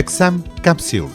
Exam capsule.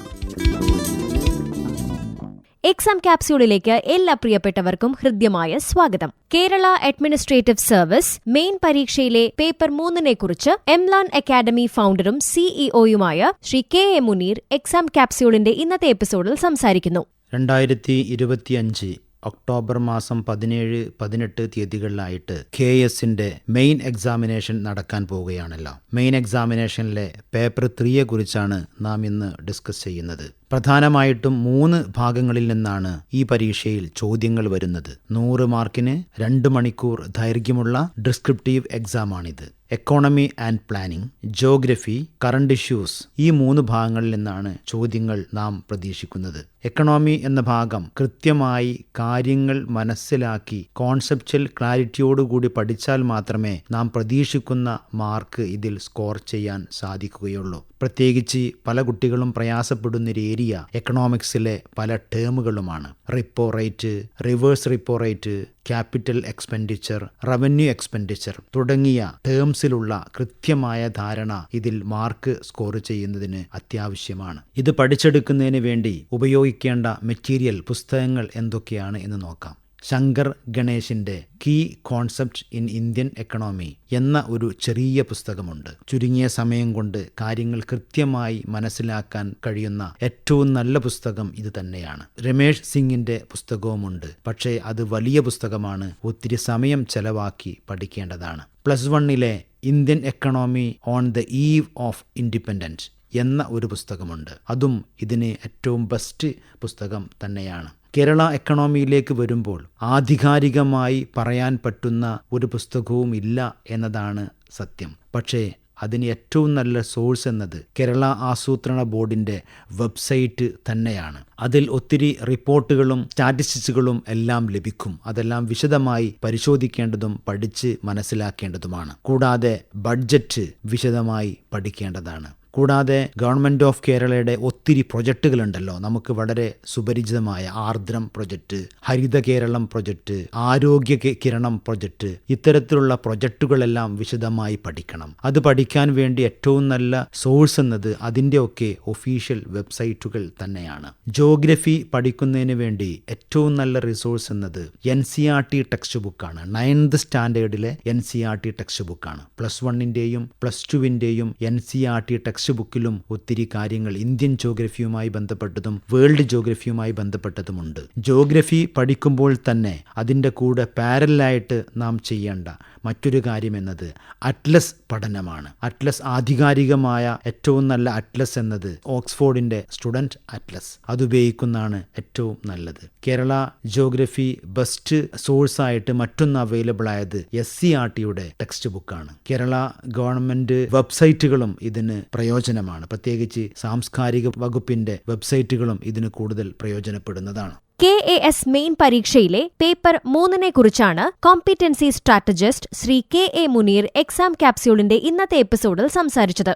Exam ക്യാപ്സ്യൂളിലേക്ക് എല്ലാ പ്രിയപ്പെട്ടവർക്കും ഹൃദ്യമായ സ്വാഗതം. കേരള അഡ്മിനിസ്ട്രേറ്റീവ് സർവീസ് മെയിൻ പരീക്ഷയിലെ പേപ്പർ 3-നെക്കുറിച്ച് എംലാൻ അക്കാദമി ഫൗണ്ടറും സിഇഒയുമായ ശ്രീ കെ.എ. മുനീർ എക്സാം ക്യാപ്സ്യൂളിന്റെ ഇന്നത്തെ എപ്പിസോഡിൽ സംസാരിക്കുന്നു. 2025 ഒക്ടോബർ മാസം 17-18 തീയതികളിലായിട്ട് KSന്റെ മെയിൻ എക്സാമിനേഷൻ നടക്കാൻ പോവുകയാണല്ലോ. മെയിൻ എക്സാമിനേഷനിലെ പേപ്പർ 3 കുറിച്ചാണ് നാം ഇന്ന് ഡിസ്കസ് ചെയ്യുന്നത്. പ്രധാനമായിട്ടും 3 ഭാഗങ്ങളിൽ നിന്നാണ് ഈ പരീക്ഷയിൽ ചോദ്യങ്ങൾ വരുന്നത്. 100 മാർക്കിന് 2 മണിക്കൂർ ദൈർഘ്യമുള്ള ഡിസ്ക്രിപ്റ്റീവ് എക്സാമാണിത്. Economy and planning, geography, current issues, ഈ 3 ഭാഗങ്ങളിൽ നിന്നാണ് ചോദ്യങ്ങൾ നാം പ്രതീക്ഷിക്കുന്നത്. എക്കണോമി എന്ന ഭാഗം കൃത്യമായി കാര്യങ്ങൾ മനസ്സിലാക്കി കോൺസെപ്ച്വൽ ക്ലാരിറ്റിയോടുകൂടി പഠിച്ചാൽ മാത്രമേ നാം പ്രതീക്ഷിക്കുന്ന മാർക്ക് ഇതിൽ സ്കോർ ചെയ്യാൻ സാധിക്കുകയുള്ളൂ. പ്രത്യേകിച്ച് പല കുട്ടികളും പ്രയാസപ്പെടുന്നൊരു ഏരിയ എക്കണോമിക്സിലെ പല ടേമുകളുമാണ്. Repo rate, reverse repo rate, capital expenditure, revenue expenditure തുടങ്ങിയ ടേംസിലുള്ള കൃത്യമായ ധാരണ ഇതിൽ മാർക്ക് സ്കോർ ചെയ്യുന്നതിന് അത്യാവശ്യമാണ്. ഇത് പഠിച്ചെടുക്കുന്നതിന് വേണ്ടി ഉപയോഗിക്കേണ്ട മെറ്റീരിയൽ, പുസ്തകങ്ങൾ എന്തൊക്കെയാണ് എന്ന് നോക്കാം. ശങ്കർ ഗണേശിന്റെ key concept in Indian economy എന്ന ഒരു ചെറിയ പുസ്തകമുണ്ട്. ചുരുങ്ങിയ സമയം കൊണ്ട് കാര്യങ്ങൾ കൃത്യമായി മനസ്സിലാക്കാൻ കഴിയുന്ന ഏറ്റവും നല്ല പുസ്തകം ഇത് തന്നെയാണ്. രമേഷ് സിംഗിന്റെ പുസ്തകവുമുണ്ട്. പക്ഷേ അത് വലിയ പുസ്തകമാണ്, ഒത്തിരി സമയം ചെലവാക്കി പഠിക്കേണ്ടതാണ്. +1 Indian economy on the eve of independence എന്ന ഒരു പുസ്തകമുണ്ട്. അതും ഇതിന് ഏറ്റവും ബെസ്റ്റ് പുസ്തകം തന്നെയാണ്. കേരള എക്കണോമിയിലേക്ക് വരുമ്പോൾ ആധികാരികമായി പറയാൻ പറ്റുന്ന ഒരു പുസ്തകവും ഇല്ല എന്നതാണ് സത്യം. പക്ഷേ അതിന് ഏറ്റവും നല്ല സോഴ്സ് എന്നത് കേരള ആസൂത്രണ ബോർഡിൻ്റെ വെബ്സൈറ്റ് തന്നെയാണ്. അതിൽ ഒത്തിരി റിപ്പോർട്ടുകളും സ്റ്റാറ്റിസ്റ്റിക്സുകളും എല്ലാം ലഭിക്കും. അതെല്ലാം വിശദമായി പരിശോധിക്കേണ്ടതും പഠിച്ച് മനസ്സിലാക്കേണ്ടതുമാണ്. കൂടാതെ ബഡ്ജറ്റ് വിശദമായി പഠിക്കേണ്ടതാണ്. കൂടാതെ ഗവൺമെൻറ് ഓഫ് കേരളയുടെ ഒത്തിരി പ്രൊജക്റ്റുകളുണ്ടല്ലോ. നമുക്ക് വളരെ സുപരിചിതമായ ആർദ്രം പ്രൊജക്റ്റ്, ഹരിത കേരളം പ്രൊജക്റ്റ്, ആരോഗ്യ കിരണം പ്രൊജക്റ്റ്, ഇത്തരത്തിലുള്ള പ്രൊജക്റ്റുകളെല്ലാം വിശദമായി പഠിക്കണം. അത് പഠിക്കാൻ വേണ്ടി ഏറ്റവും നല്ല സോഴ്സ് എന്നത് അതിൻ്റെയൊക്കെ ഒഫീഷ്യൽ വെബ്സൈറ്റുകൾ തന്നെയാണ്. ജോഗ്രഫി പഠിക്കുന്നതിന് വേണ്ടി ഏറ്റവും നല്ല റിസോഴ്സ് എന്നത് NCERT ടെക്സ്റ്റ് ബുക്കാണ്. 9th സ്റ്റാൻഡേർഡിലെ NCERT ടെക്സ്റ്റ് ബുക്കാണ്. +1ൻ്റെയും +2ൻ്റെയും NCERT ടെക്സ്റ്റ് ബുക്കിലും ഒത്തിരി കാര്യങ്ങൾ ഇന്ത്യൻ ജോഗ്രഫിയുമായി ബന്ധപ്പെട്ടതും വേൾഡ് ജോഗ്രഫിയുമായി ബന്ധപ്പെട്ടതുമുണ്ട്. ജോഗ്രഫി പഠിക്കുമ്പോൾ തന്നെ അതിൻ്റെ കൂടെ പാരലായിട്ട് നാം ചെയ്യേണ്ട മറ്റൊരു കാര്യം എന്നത് അറ്റ്ലസ് പഠനമാണ്. അറ്റ്ലസ്, ആധികാരികമായ ഏറ്റവും നല്ല അറ്റ്ലസ് എന്നത് ഓക്സ്ഫോർഡിൻ്റെ സ്റ്റുഡൻറ് അറ്റ്ലസ്, അതുപയോഗിക്കുന്നതാണ് ഏറ്റവും നല്ലത്. കേരള ജോഗ്രഫി ബെസ്റ്റ് സോഴ്സായിട്ട് മറ്റൊന്ന് അവൈലബിൾ ആയത് SCERTയുടെ ടെക്സ്റ്റ് ബുക്കാണ്. കേരള ഗവൺമെൻറ് വെബ്സൈറ്റുകളും ഇതിന് പ്രയോജനമാണ്. പ്രത്യേകിച്ച് സാംസ്കാരിക വകുപ്പിൻ്റെ വെബ്സൈറ്റുകളും ഇതിന് കൂടുതൽ പ്രയോജനപ്പെടുന്നതാണ്. KAS മെയിൻ പരീക്ഷയിലെ പേപ്പർ 3-നെക്കുറിച്ചാണ് competency strategist Shri K A. Muneer exam ക്യാപ്സ്യൂളിന്റെ ഇന്നത്തെ എപ്പിസോഡിൽ സംസാരിച്ചത്.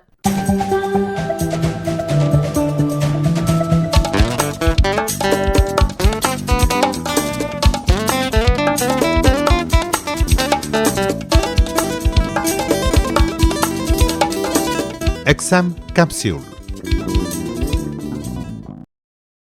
Exam capsule.